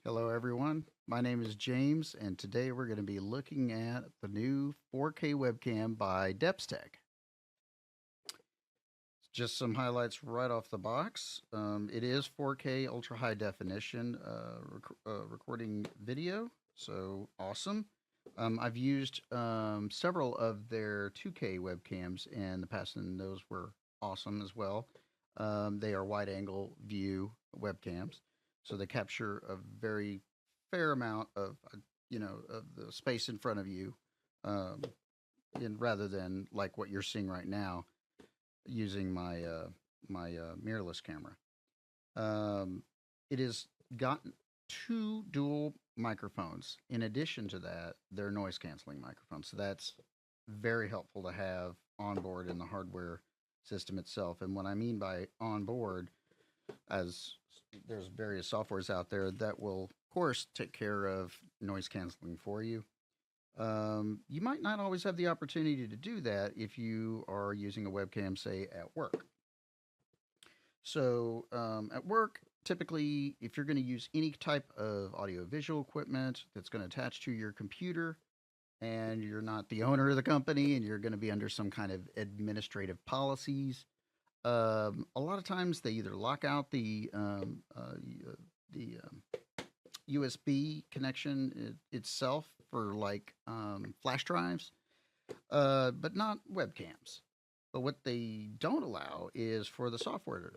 Hello, everyone. My name is James, and today we're going to be looking at the new 4K webcam by DEPSTECH. Just some highlights right off the box. It is 4K ultra high definition recording video, so awesome. I've used several of their 2K webcams in the past, and those were awesome as well. They are wide angle view webcams, so they capture a very fair amount of of the space in front of you, um, rather than like what you're seeing right now using my mirrorless camera. Um, it has got two dual microphones. In addition to that, they're noise canceling microphones. So that's very helpful to have on board in the hardware system itself. And what I mean by on board, as there's various softwares out there that will, of course, take care of noise canceling for you. You might not always have the opportunity to do that if you are using a webcam, say, at work. So, at work, typically, if you're going to use any type of audiovisual equipment that's going to attach to your computer, and you're not the owner of the company, and you're going to be under some kind of administrative policies, a lot of times they either lock out the USB connection itself for like flash drives, but not webcams. But what they don't allow is for the software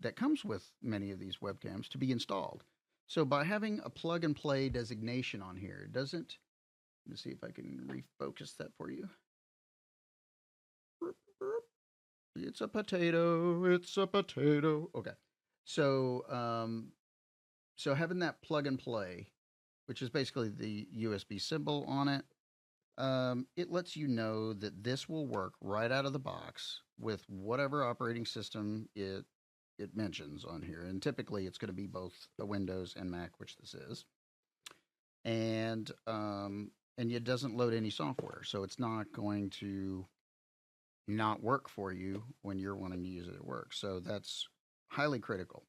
that comes with many of these webcams to be installed. So by having a plug and play designation on here, it doesn't. Let me see if I can refocus that for you. It's a potato. It's a potato. Okay. So, so having that plug and play, which is basically the USB symbol on it, it lets you know that this will work right out of the box with whatever operating system it mentions on here, and typically it's going to be both a Windows and Mac, which this is, and it doesn't load any software, so it's not going to not work for you when you're wanting to use it at work. So that's highly critical.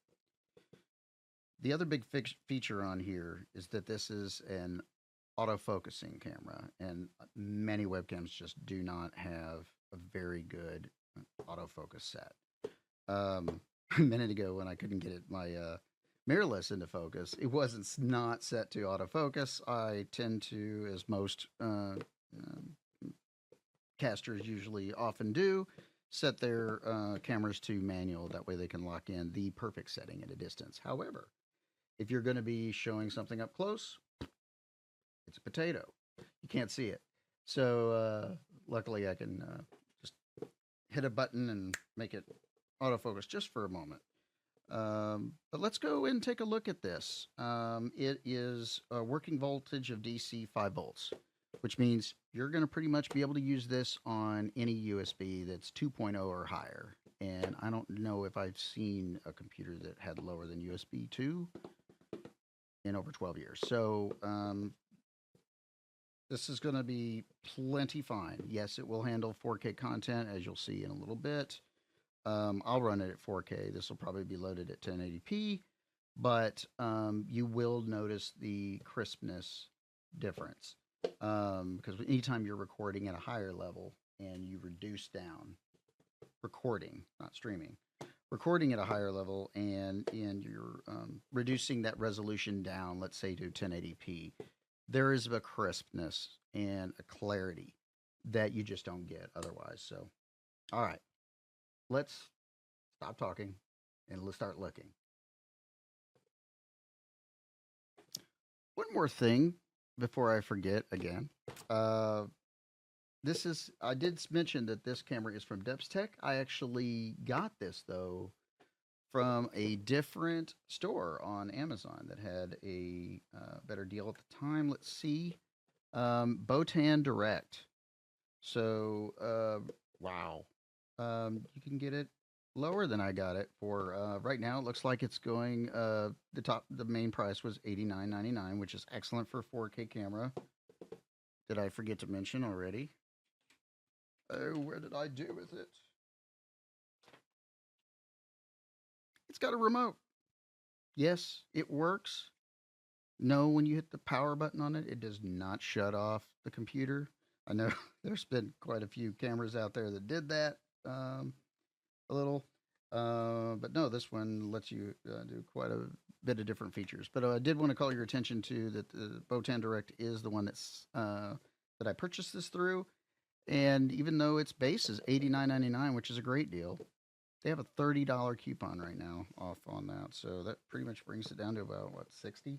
The other big feature on here is that this is an autofocusing camera, and many webcams just do not have a very good autofocus set. A minute ago, when I couldn't get my mirrorless into focus, it wasn't not set to autofocus. I tend to, as most casters usually often do, set their cameras to manual. That way they can lock in the perfect setting at a distance. However, if you're going to be showing something up close, it's a potato. You can't see it. So luckily, I can just hit a button and make it autofocus just for a moment. But let's go and take a look at this. It is a working voltage of DC 5 volts, which means you're going to pretty much be able to use this on any USB that's 2.0 or higher. And I don't know if I've seen a computer that had lower than USB 2 in over 12 years. So this is going to be plenty fine. Yes, it will handle 4K content, as you'll see in a little bit. I'll run it at 4K. This will probably be loaded at 1080p, but you will notice the crispness difference, because anytime you're recording at a higher level and you reduce down recording, not streaming, recording at a higher level, and you're reducing that resolution down, let's say to 1080p, there is a crispness and a clarity that you just don't get otherwise. So, all right, let's stop talking and let's start looking. One more thing before I forget again. I did mention that this camera is from DEPSTECH. I actually got this, though, from a different store on Amazon that had a better deal at the time. Let's see. Botan Direct. So, wow. You can get it lower than I got it for. Right now, it looks like it's going. The main price was $89.99, which is excellent for a 4K camera. Did I forget to mention already? Oh, where did I do with it? It's got a remote. Yes, it works. No, when you hit the power button on it, it does not shut off the computer. I know there's been quite a few cameras out there that did that a little. But no, this one lets you do quite a bit of different features. But I did want to call your attention to that the Botan Direct is the one that I purchased this through. And even though its base is $89.99, which is a great deal, they have a $30 coupon right now off on that. So that pretty much brings it down to about what, 60,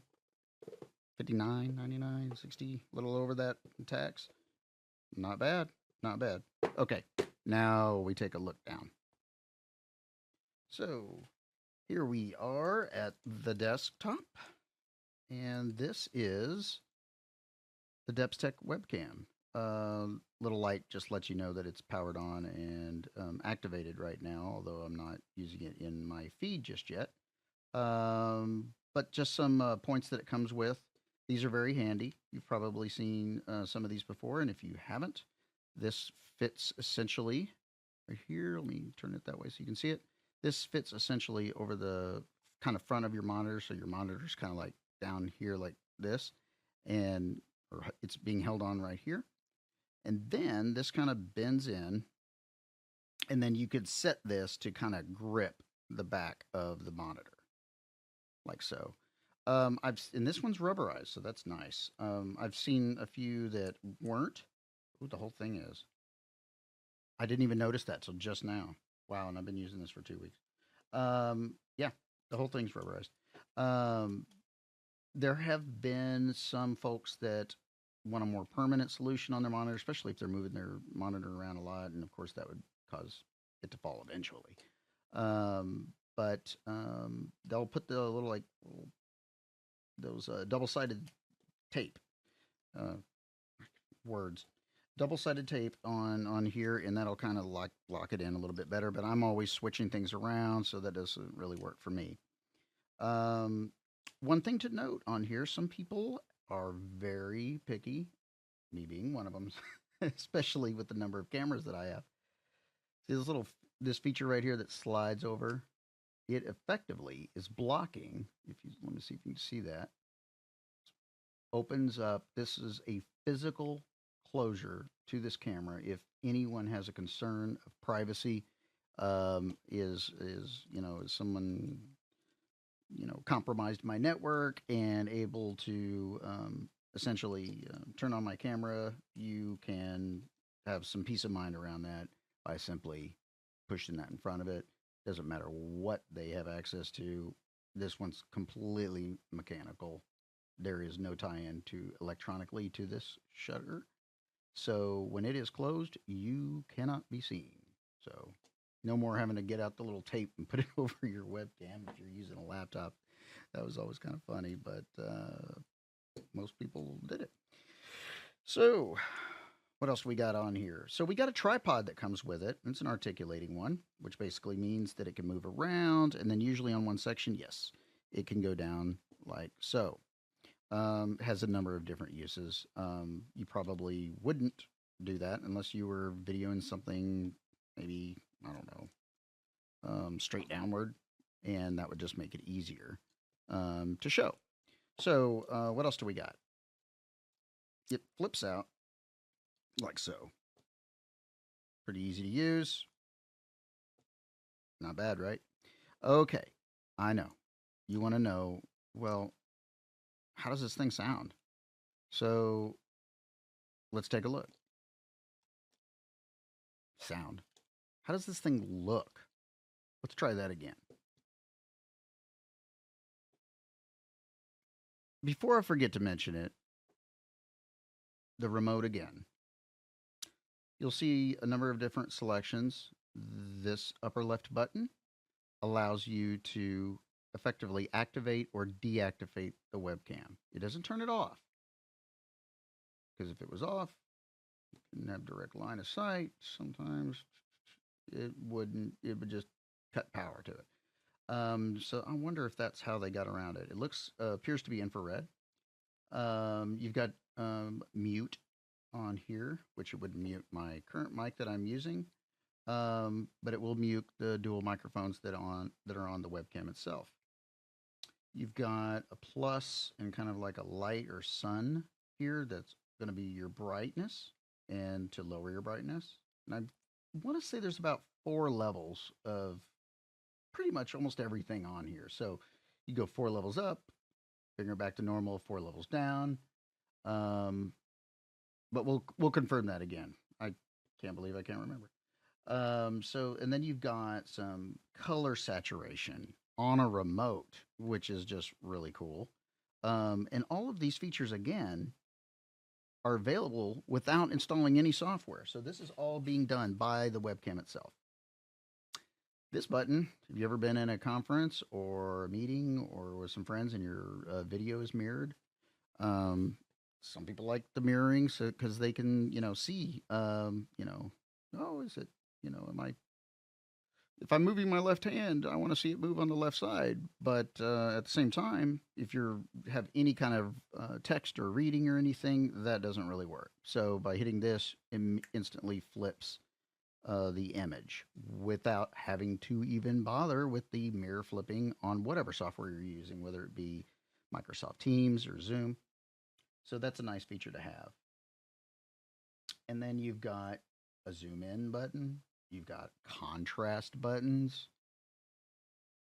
59.99, 60, a little over that in tax. Not bad, not bad. Okay, now we take a look down. So here we are at the desktop, and this is the DEPSTECH Webcam. Little light just lets you know that it's powered on and activated right now, although I'm not using it in my feed just yet. But just some points that it comes with. These are very handy. You've probably seen some of these before, and if you haven't, this fits essentially right here. Let me turn it that way so you can see it. This fits essentially over the kind of front of your monitor, so your monitor's kind of like down here like this, and or it's being held on right here. And then this kind of bends in, and then you could set this to kind of grip the back of the monitor, like so. And this one's rubberized, so that's nice. I've seen a few that weren't. Ooh, the whole thing is. I didn't even notice that till just now. Wow, and I've been using this for 2 weeks. Yeah, the whole thing's rubberized. There have been some folks that want a more permanent solution on their monitor, especially if they're moving their monitor around a lot, and of course that would cause it to fall eventually. But they'll put the little like those double-sided tape words double-sided tape on here, and that'll kind of lock it in a little bit better. But I'm always switching things around, so that doesn't really work for me. One thing to note on here, some people are very picky, me being one of them, especially with the number of cameras that I have. See this feature right here that slides over, it effectively is blocking. Let me see if you can see that. Opens up. This is a physical closure to this camera. If anyone has a concern of privacy, is someone compromised my network and able to essentially turn on my camera, you can have some peace of mind around that by simply pushing that in front of it. Doesn't matter what they have access to. This one's completely mechanical. There is no tie-in to electronically to this shutter. So when it is closed, you cannot be seen. So no more having to get out the little tape and put it over your webcam if you're using a laptop. That was always kind of funny, but most people did it. So what else we got on here? So we got a tripod that comes with it. It's an articulating one, which basically means that it can move around. And then usually on one section, yes, it can go down like so. Has a number of different uses. You probably wouldn't do that unless you were videoing something, maybe, I don't know, straight downward, and that would just make it easier to show. So what else do we got? It flips out like so. Pretty easy to use. Not bad, right? Okay, I know. You want to know, well, how does this thing sound? So let's take a look. Sound. How does this thing look? Let's try that again. Before I forget to mention it, the remote again. You'll see a number of different selections. This upper left button allows you to effectively activate or deactivate the webcam. It doesn't turn it off, because if it was off, you couldn't have direct line of sight. Sometimes it wouldn't. It would just cut power to it. So I wonder if that's how they got around it. It appears to be infrared. You've got mute on here, which it would mute my current mic that I'm using, but it will mute the dual microphones that are on the webcam itself. You've got a plus and kind of like a light or sun here. That's going to be your brightness and to lower your brightness. And I want to say there's about 4 levels of pretty much almost everything on here. So you go 4 levels up, bring her back to normal, 4 levels down. Um, but we'll confirm that again. I can't believe I can't remember. So and then you've got some color saturation on a remote, which is just really cool. And all of these features again are available without installing any software. So this is all being done by the webcam itself. This button, have you ever been in a conference or a meeting or with some friends and your video is mirrored? Um, some people like the mirroring so because they can, see, oh, is it, am I if I'm moving my left hand, I want to see it move on the left side. But at the same time, if you have any kind of text or reading or anything, that doesn't really work. So by hitting this, it instantly flips the image without having to even bother with the mirror flipping on whatever software you're using, whether it be Microsoft Teams or Zoom. So that's a nice feature to have. And then you've got a zoom in button. You've got contrast buttons.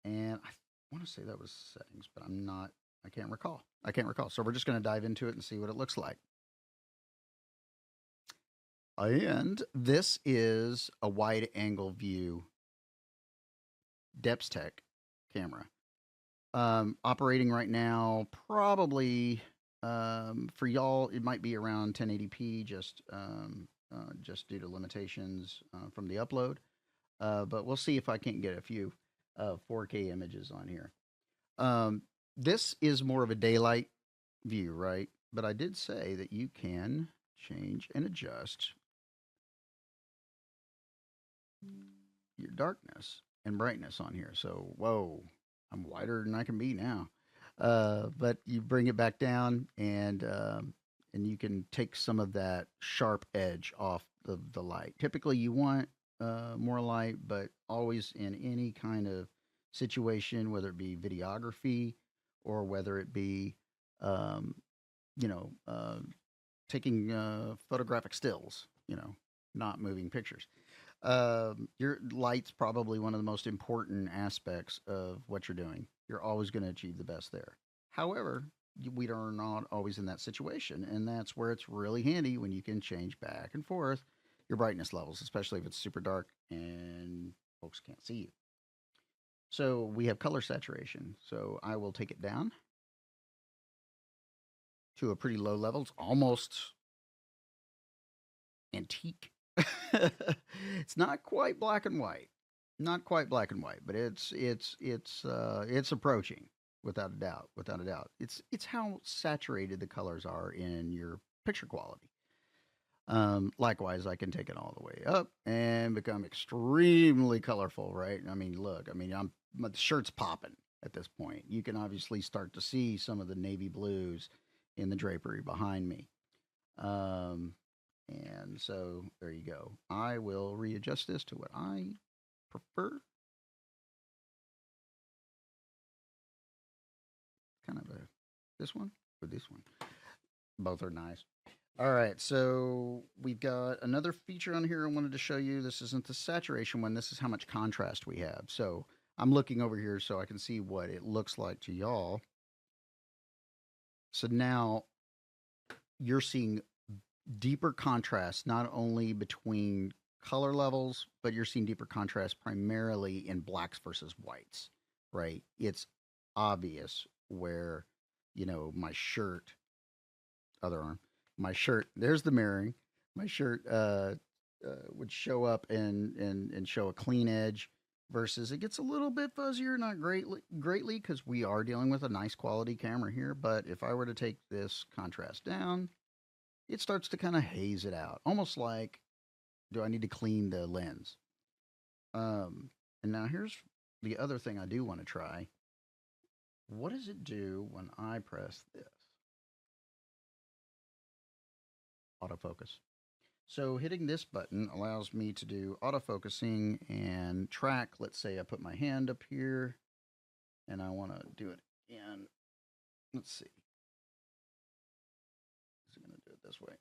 And I want to say that was settings, but I can't recall. So we're just going to dive into it and see what it looks like. And this is a wide angle view DEPSTECH camera. Operating right now, probably for y'all, it might be around 1080p, just due to limitations from the upload. But we'll see if I can't get a few 4K images on here. This is more of a daylight view, right? But I did say that you can change and adjust your darkness and brightness on here. So, whoa, I'm wider than I can be now. But you bring it back down, and you can take some of that sharp edge off the light. Typically, you want more light, but always in any kind of situation, whether it be videography or whether it be, um, taking photographic stills, not moving pictures. Your light's probably one of the most important aspects of what you're doing. You're always going to achieve the best there. However, we are not always in that situation, and that's where it's really handy when you can change back and forth your brightness levels, especially if it's super dark and folks can't see you. So we have color saturation. So I will take it down to a pretty low level. It's almost antique. It's not quite black and white. Not quite black and white, but it's approaching without a doubt. Without a doubt, it's how saturated the colors are in your picture quality. Likewise, I can take it all the way up and become extremely colorful, right? I mean, look, my shirt's popping at this point. You can obviously start to see some of the navy blues in the drapery behind me. And so there you go. I will readjust this to what I prefer. Kind of this one or this one. Both are nice. All right, so we've got another feature on here I wanted to show you. This isn't the saturation one. This is how much contrast we have. So I'm looking over here so I can see what it looks like to y'all. So now you're seeing deeper contrast, not only between color levels, but you're seeing deeper contrast primarily in blacks versus whites, right? It's obvious where, my shirt, other arm, my shirt, there's the mirroring. My shirt would show up and show a clean edge versus it gets a little bit fuzzier, not greatly, because we are dealing with a nice quality camera here. But if I were to take this contrast down, it starts to kind of haze it out, almost like, do I need to clean the lens? And now here's the other thing I do want to try. What does it do when I press this? Autofocus. So hitting this button allows me to do autofocusing and track. Let's say I put my hand up here and I want to do it And let's see. Is it going to do it this way?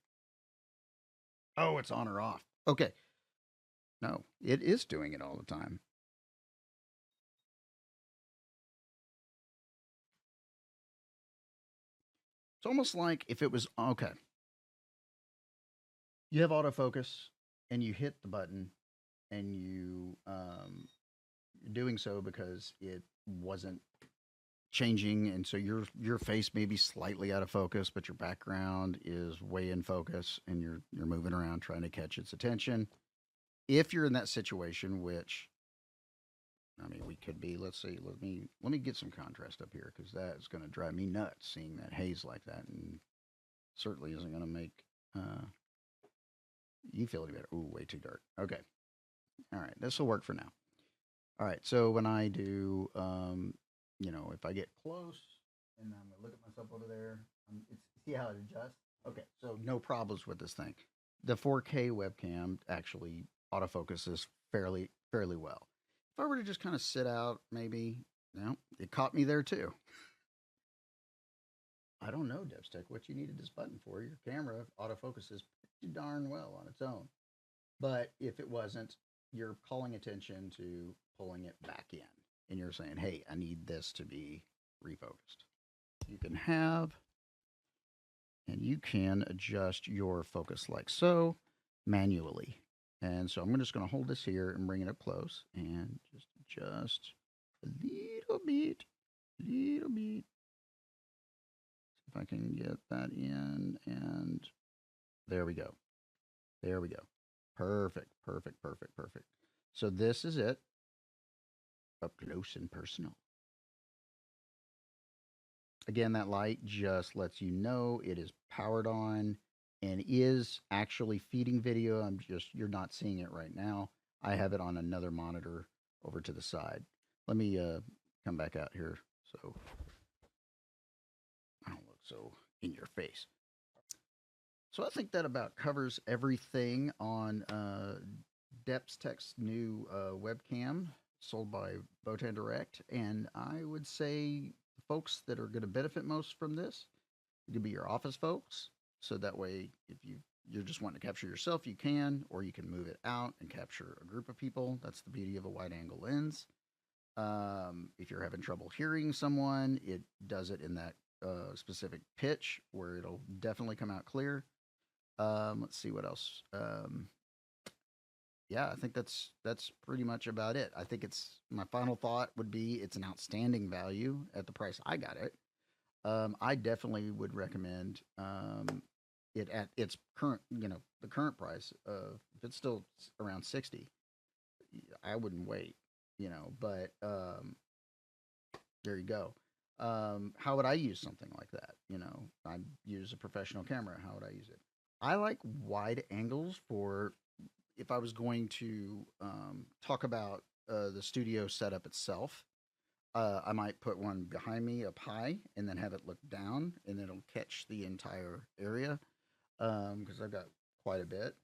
Oh, it's on or off. Okay. No, it is doing it all the time. It's almost like if it was okay. You have autofocus and you hit the button and you're doing so because it wasn't changing, and so your face may be slightly out of focus, but your background is way in focus, and you're moving around trying to catch its attention. If you're in that situation, which I mean, we could be. Let's see. Let me get some contrast up here because that is going to drive me nuts seeing that haze like that, and certainly isn't going to make uh, you feel any better. Ooh, way too dark. Okay. All right. This will work for now. All right. So when I do, if I get close and I'm gonna look at myself over there, see how it adjusts. Okay. So no problems with this thing. The 4K webcam actually autofocuses fairly well. If I were to just kind of sit out, maybe, it caught me there too. I don't know, DEPSTECH, what you needed this button for. Your camera autofocuses pretty darn well on its own. But if it wasn't, you're calling attention to pulling it back in. And you're saying, hey, I need this to be refocused. You can have, and you can adjust your focus like so manually. And so I'm just going to hold this here and bring it up close and just adjust a little bit. See if I can get that in, and there we go. There we go. Perfect. So this is it, up close and personal. Again, that light just lets you know it is powered on and is actually feeding video. You're not seeing it right now. I have it on another monitor over to the side. Let me come back out here so I don't look so in your face. So I think that about covers everything on DEPSTECH's new webcam sold by Botan Direct. And I would say the folks that are going to benefit most from this could be your office folks. So that way, if you're just wanting to capture yourself, you can, or you can move it out and capture a group of people. That's the beauty of a wide angle lens. If you're having trouble hearing someone, it does it in that specific pitch where it'll definitely come out clear. Let's see what else. Yeah, I think that's pretty much about it. I think my final thought would be it's an outstanding value at the price I got it. I definitely would recommend it at its current, the current price. If it's still around 60, I wouldn't wait, but there you go. How would I use something like that? I use a professional camera. How would I use it? I like wide angles for if I was going to talk about the studio setup itself. I might put one behind me up high and then have it look down, and it'll catch the entire area because I've got quite a bit.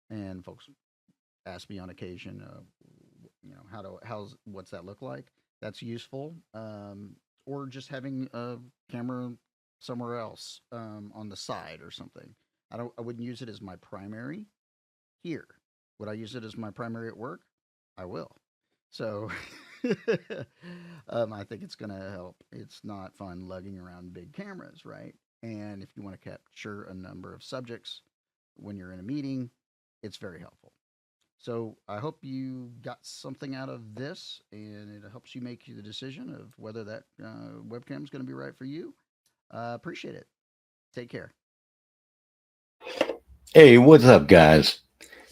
And folks ask me on occasion, what's that look like? That's useful. Or just having a camera somewhere else on the side or something. I wouldn't use it as my primary here. Would I use it as my primary at work? I will. So I think it's going to help. It's not fun lugging around big cameras, right? And if you want to capture a number of subjects when you're in a meeting, it's very helpful. So I hope you got something out of this, and it helps you make the decision of whether that webcam is going to be right for you. Appreciate it. Take care. Hey, what's up, guys?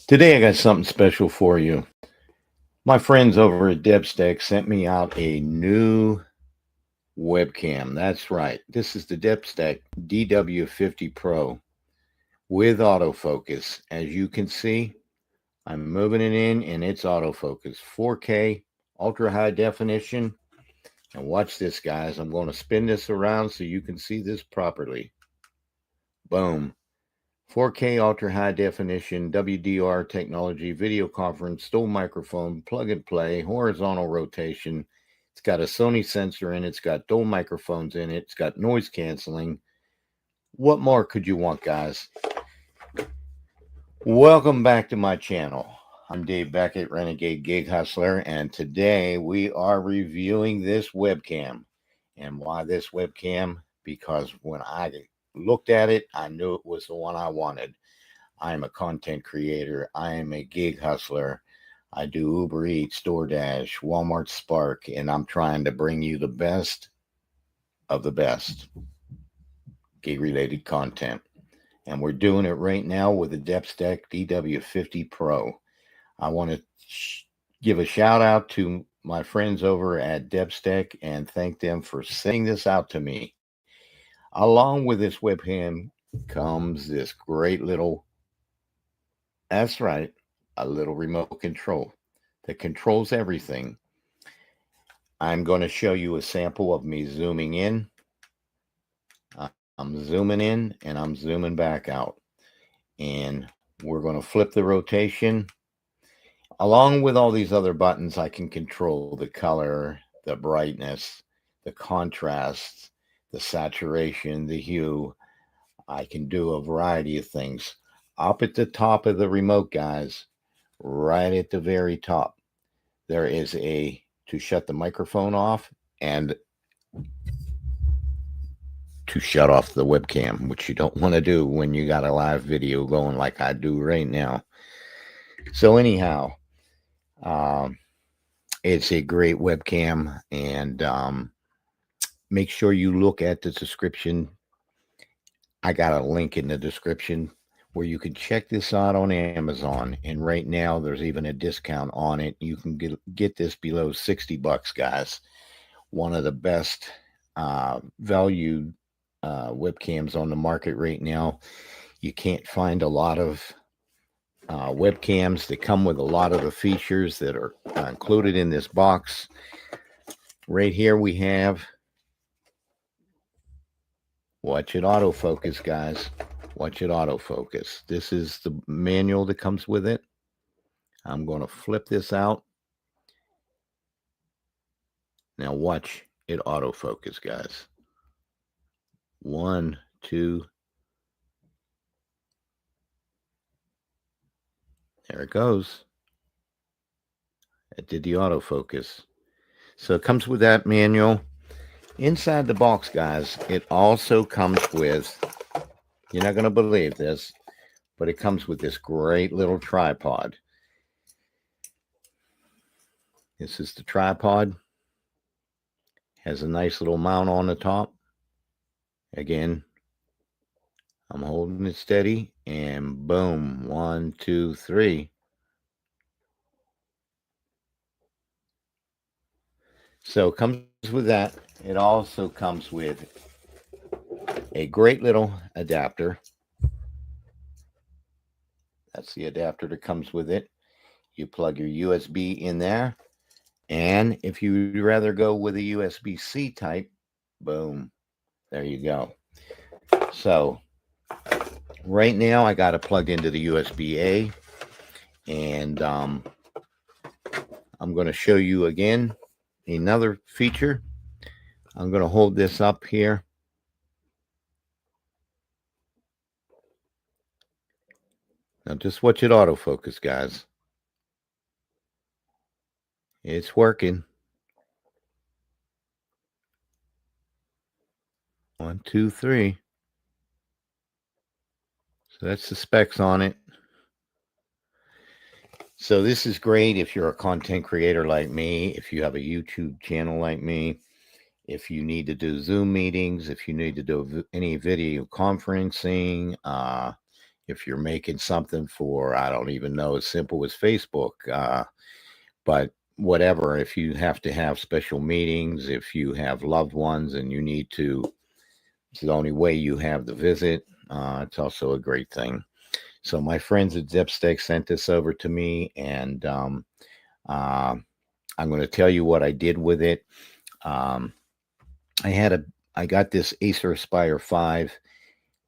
Today I got something special for you. My friends over at DEPSTECH sent me out a new webcam. That's right. This is the DEPSTECH DW50 Pro with autofocus. As you can see, I'm moving it in and it's autofocus. 4K, ultra high definition. And watch this, guys. I'm going to spin this around so you can see this properly. Boom. 4K ultra high definition WDR technology video conference, dual microphone, plug and play, horizontal rotation. It's got a Sony sensor in it. It's got dual microphones in it. It's got noise canceling. What more could you want, guys? Welcome back to my channel. I'm Dave Beckett, Renegade Gig Hustler, and today we are reviewing this webcam. And why this webcam? Because when I looked at it, I knew it was the one I wanted. I'm a content creator. I am a gig hustler. I do Uber Eats, DoorDash, Walmart Spark, and I'm trying to bring you the best of the best gig-related content. And we're doing it right now with the DEPSTECH DW50 Pro. I want to give a shout out to my friends over at DEPSTECH and thank them for sending this out to me. Along with this webcam comes this great little, that's right, a little remote control that controls everything. I'm going to show you a sample of me zooming in. I'm zooming in and I'm zooming back out. And we're going to flip the rotation. Along with all these other buttons, I can control the color, the brightness, the contrast, the saturation, the hue. I can do a variety of things. Up at the top of the remote, guys, right at the very top, there is a to shut the microphone off and to shut off the webcam, which you don't want to do when you got a live video going like I do right now. So anyhow, it's a great webcam, and make sure you look at the description. I got a link in the description where you can check this out on Amazon, and right now there's even a discount on it. You can get this below $60, guys. One of the best value webcams on the market right now. You can't find a lot of webcams that come with a lot of the features that are included in this box. Right here we have watch it autofocus, guys. Watch it autofocus. This is the manual that comes with it. I'm going to flip this out. Now watch it autofocus, guys. 1, 2. There it goes. It did the autofocus. So it comes with that manual. Inside the box, guys, it also comes with, you're not going to believe this, but it comes with this great little tripod. This is the tripod. Has a nice little mount on the top. Again, I'm holding it steady, and boom, 1, 2, 3. So it comes with that. It also comes with a great little adapter. That's the adapter that comes with it. You plug your USB in there. And if you'd rather go with a USB-C type, boom, there you go. So right now I got it plugged into the USB-A. And I'm going to show you again another feature. I'm going to hold this up here. Now just watch it autofocus, guys. It's working. 1, 2, 3. So that's the specs on it. So this is great if you're a content creator like me, if you have a YouTube channel like me, if you need to do Zoom meetings, if you need to do any video conferencing, if you're making something for, I don't even know, as simple as Facebook, but whatever, if you have to have special meetings, if you have loved ones and you need to, it's the only way you have the visit, it's also a great thing. So my friends at DEPSTECH sent this over to me, and I'm going to tell you what I did with it. I got this Acer Aspire 5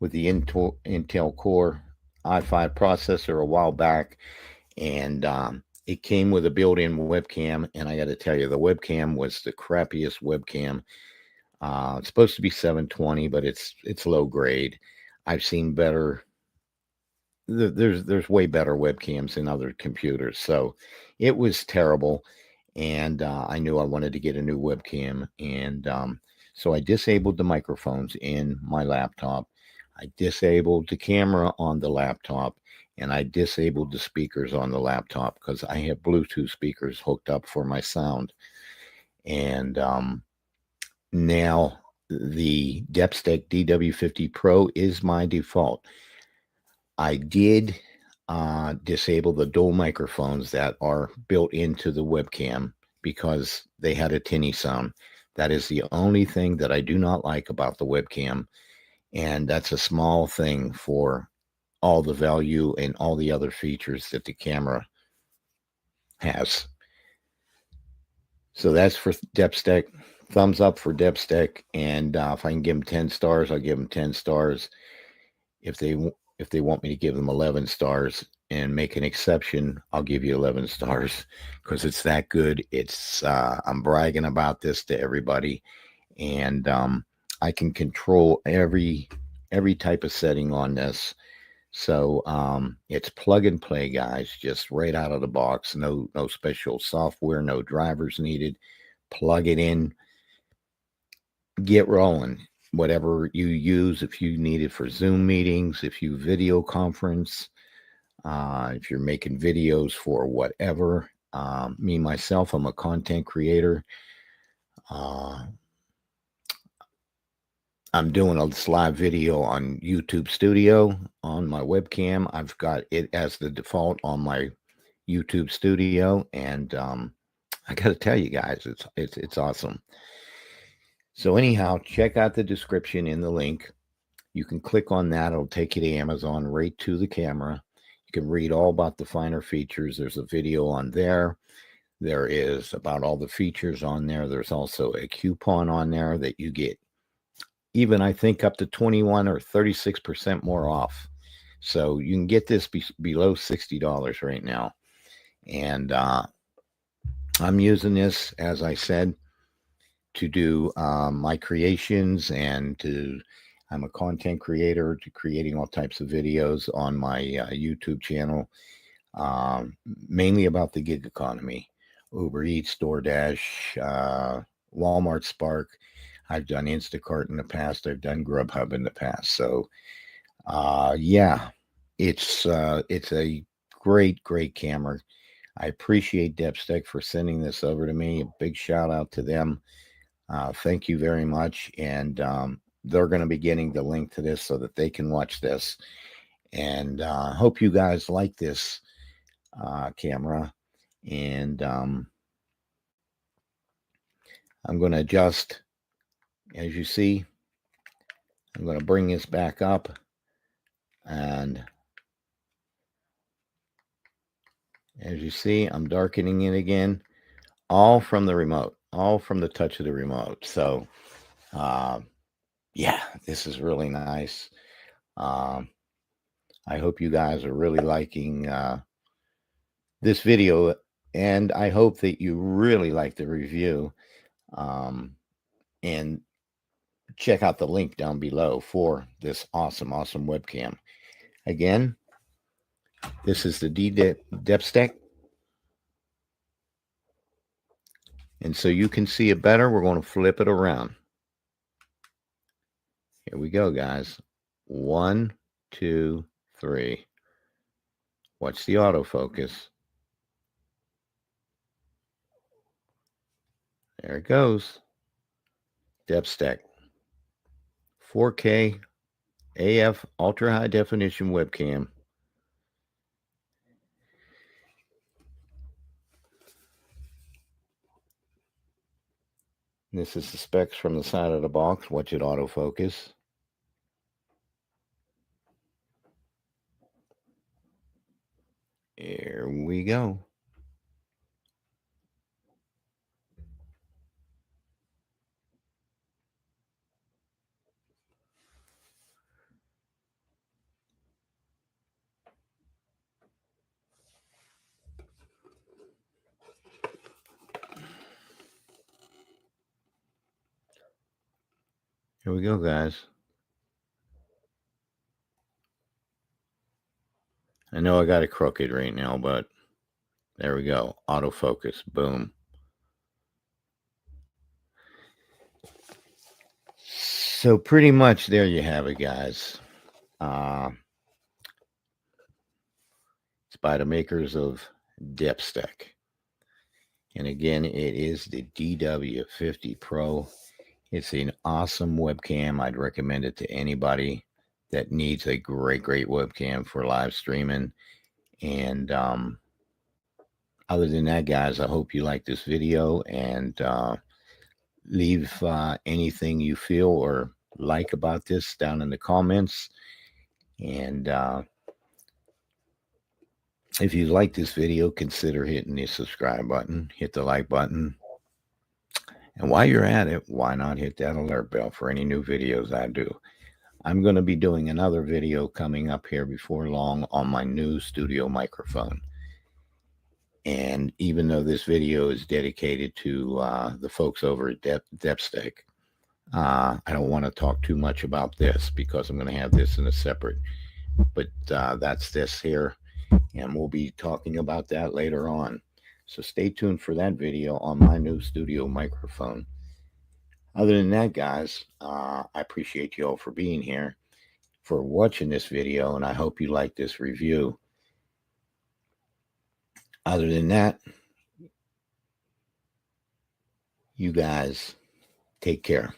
with the Intel Core i5 processor a while back, and it came with a built-in webcam, and I got to tell you, the webcam was the crappiest webcam. It's supposed to be 720, but it's low grade. I've seen better. There's way better webcams in other computers, so it was terrible. And I knew I wanted to get a new webcam, and so I disabled the microphones in my laptop. I disabled the camera on the laptop, and I disabled the speakers on the laptop because I have Bluetooth speakers hooked up for my sound. And now the DEPSTECH DW50 Pro is my default. I did disable the dual microphones that are built into the webcam because they had a tinny sound. That is the only thing that I do not like about the webcam, and that's a small thing for all the value and all the other features that the camera has. So that's for DEPSTECH. Thumbs up for DEPSTECH, and if I can give them 10 stars, I'll give them 10 stars. If they want me to give them 11 stars and make an exception, I'll give you 11 stars because it's that good. It's I'm bragging about this to everybody, and I can control every type of setting on this. So it's plug and play, guys, just right out of the box. No special software, no drivers needed. Plug it in, get rolling. Whatever you use, if you need it for Zoom meetings, if you video conference, if you're making videos for whatever. Me, myself, I'm a content creator. I'm doing this live video on YouTube Studio on my webcam. I've got it as the default on my YouTube Studio, and I got to tell you guys, it's awesome. So anyhow, check out the description in the link. You can click on that. It'll take you to Amazon, right to the camera. You can read all about the finer features. There's a video on there. There is about all the features on there. There's also a coupon on there that you get even, I think, up to 21 or 36% more off. So you can get this below $60 right now. And I'm using this, as I said, to do my creations, and I'm a content creator, to creating all types of videos on my YouTube channel, mainly about the gig economy, Uber Eats, DoorDash, Walmart, Spark. I've done Instacart in the past. I've done Grubhub in the past. So yeah, it's a great camera. I appreciate DEPSTECH for sending this over to me. A big shout out to them. Thank you very much. And they're going to be getting the link to this so that they can watch this. And hope you guys like this camera. And I'm going to adjust, as you see. I'm going to bring this back up, and as you see, I'm darkening it again, all from the remote, all from the touch of the remote. So yeah, this is really nice. I hope you guys are really liking this video, and I hope that you really like the review. And check out the link down below for this awesome webcam. Again, this is the DEPSTECH. And so you can see it better, we're going to flip it around. Here we go, guys. 1, 2, 3. Watch the autofocus. There it goes. DEPSTECH 4K AF ultra high definition webcam. This is the specs from the side of the box. Watch it autofocus. Here we go. Here we go, guys. I know I got it crooked right now, but there we go. Autofocus. Boom. So pretty much there you have it, guys. It's by the makers of DEPSTECH. And again, it is the DW50 Pro. It's an awesome webcam. I'd recommend it to anybody that needs a great webcam for live streaming. And other than that, guys, I hope you like this video, and leave anything you feel or like about this down in the comments. And if you like this video, consider hitting the subscribe button, hit the like button. And while you're at it, why not hit that alert bell for any new videos I do? I'm going to be doing another video coming up here before long on my new studio microphone. And even though this video is dedicated to the folks over at DEPSTECH, I don't want to talk too much about this because I'm going to have this in a separate, but that's this here. And we'll be talking about that later on. So stay tuned for that video on my new studio microphone. Other than that, guys, I appreciate you all for being here, for watching this video, and I hope you like this review. Other than that, you guys take care.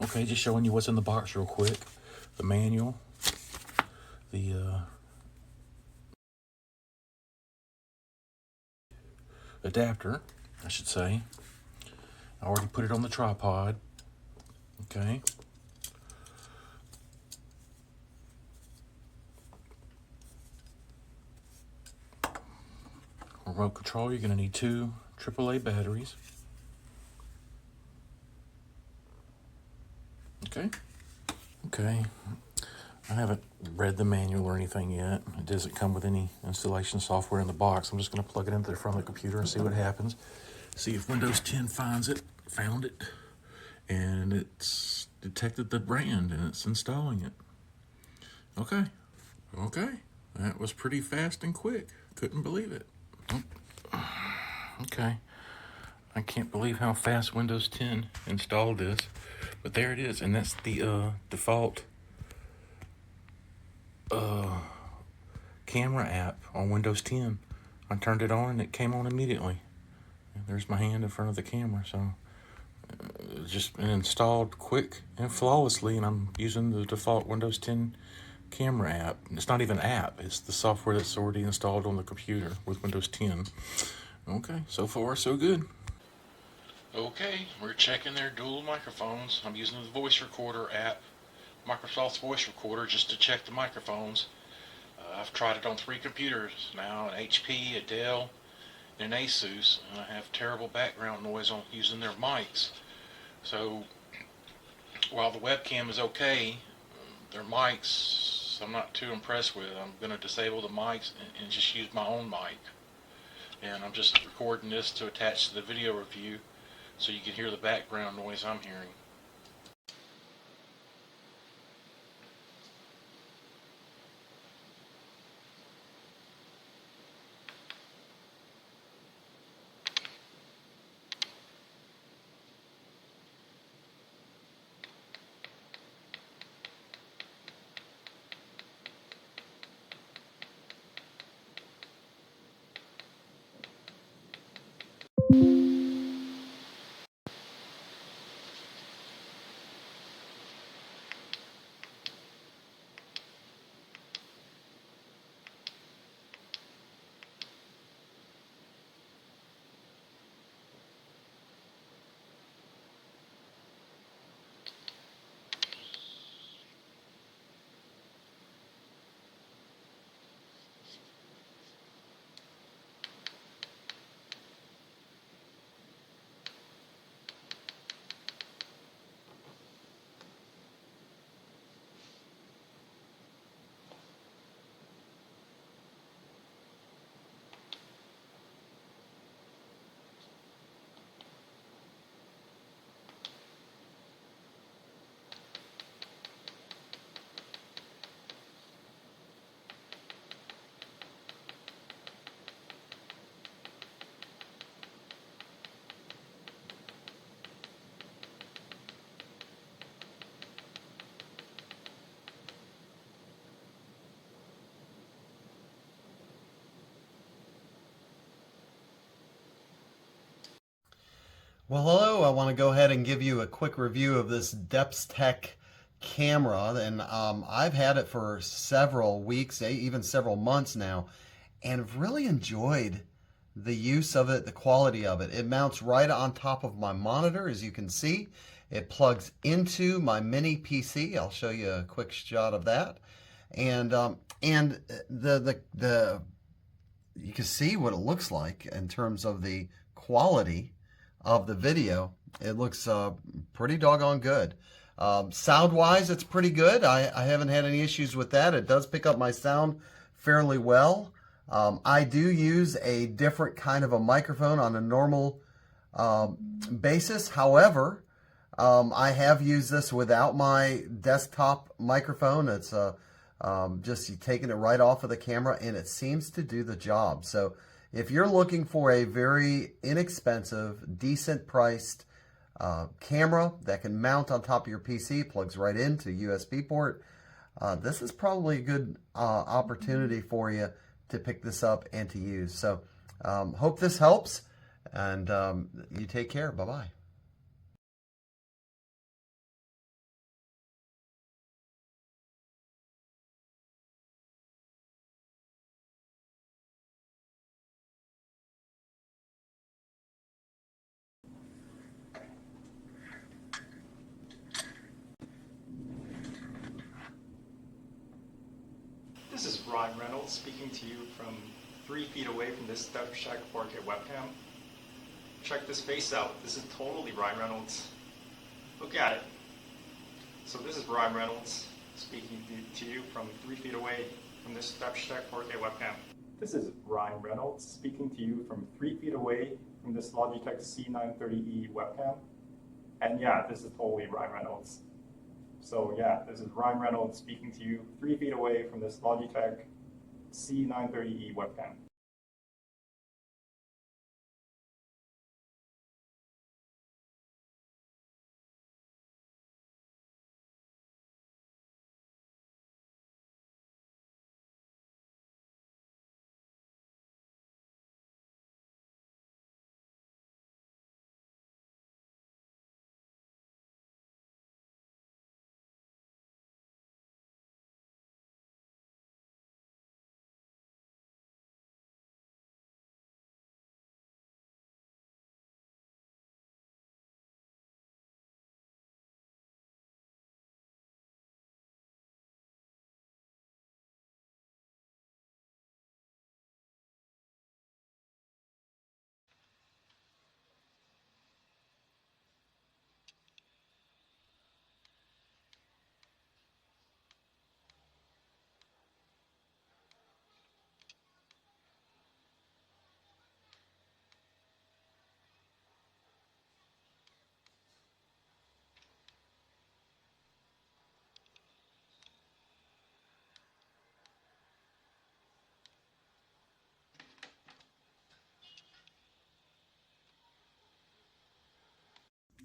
Okay, just showing you what's in the box real quick. The manual, the adapter, I should say. I already put it on the tripod. Okay. Remote control, you're going to need 2 AAA batteries. Okay. I haven't read the manual or anything yet. It doesn't come with any installation software in the box. I'm just going to plug it into the front of the computer and see what happens. See if Windows 10 found it, and it's detected the brand and it's installing it. Okay. That was pretty fast and quick. Couldn't believe it. Okay. I can't believe how fast Windows 10 installed this, but there it is, and that's the default camera app on Windows 10. I turned it on and it came on immediately. And there's my hand in front of the camera, so it's just been installed quick and flawlessly, and I'm using the default Windows 10 camera app. It's not even an app, it's the software that's already installed on the computer with Windows 10. Okay, so far so good. Okay, we're checking their dual microphones. I'm using the voice recorder app, Microsoft's voice recorder, just to check the microphones. I've tried it on 3 computers now, an HP, a Dell, and an Asus, and I have terrible background noise on using their mics. So while the webcam is okay, their mics I'm not too impressed with. I'm going to disable the mics and just use my own mic. And I'm just recording this to attach to the video review so you can hear the background noise I'm hearing. Well, hello. I want to go ahead and give you a quick review of this DEPSTECH camera. And I've had it for several weeks, even several months now, and I've really enjoyed the use of it, the quality of it. It mounts right on top of my monitor, as you can see. It plugs into my mini PC. I'll show you a quick shot of that. And the you can see what it looks like in terms of the quality of the video. It looks pretty doggone good. Sound wise, it's pretty good. I haven't had any issues with that. It does pick up my sound fairly well. I do use a different kind of a microphone on a normal basis. However, I have used this without my desktop microphone. It's just taking it right off of the camera, and it seems to do the job. So if you're looking for a very inexpensive, decent priced camera that can mount on top of your PC, plugs right into USB port, this is probably a good opportunity for you to pick this up and to use. So hope this helps, and you take care. Bye-bye. This is Ryan Reynolds speaking to you from 3 feet away from this DEPSTECH 4K webcam. Check this face out. This is totally Ryan Reynolds. Look at it. So this is Ryan Reynolds speaking to you from 3 feet away from this DEPSTECH 4K webcam. This is Ryan Reynolds speaking to you from 3 feet away from this Logitech C930E webcam. And yeah, this is totally Ryan Reynolds. So yeah, this is Ryan Reynolds speaking to you 3 feet away from this Logitech C930E webcam.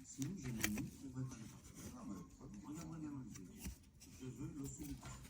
Sinon, j'ai mon autre voiture. Ah, bah, vraiment, rien à enlever. Je veux l'ossoliter.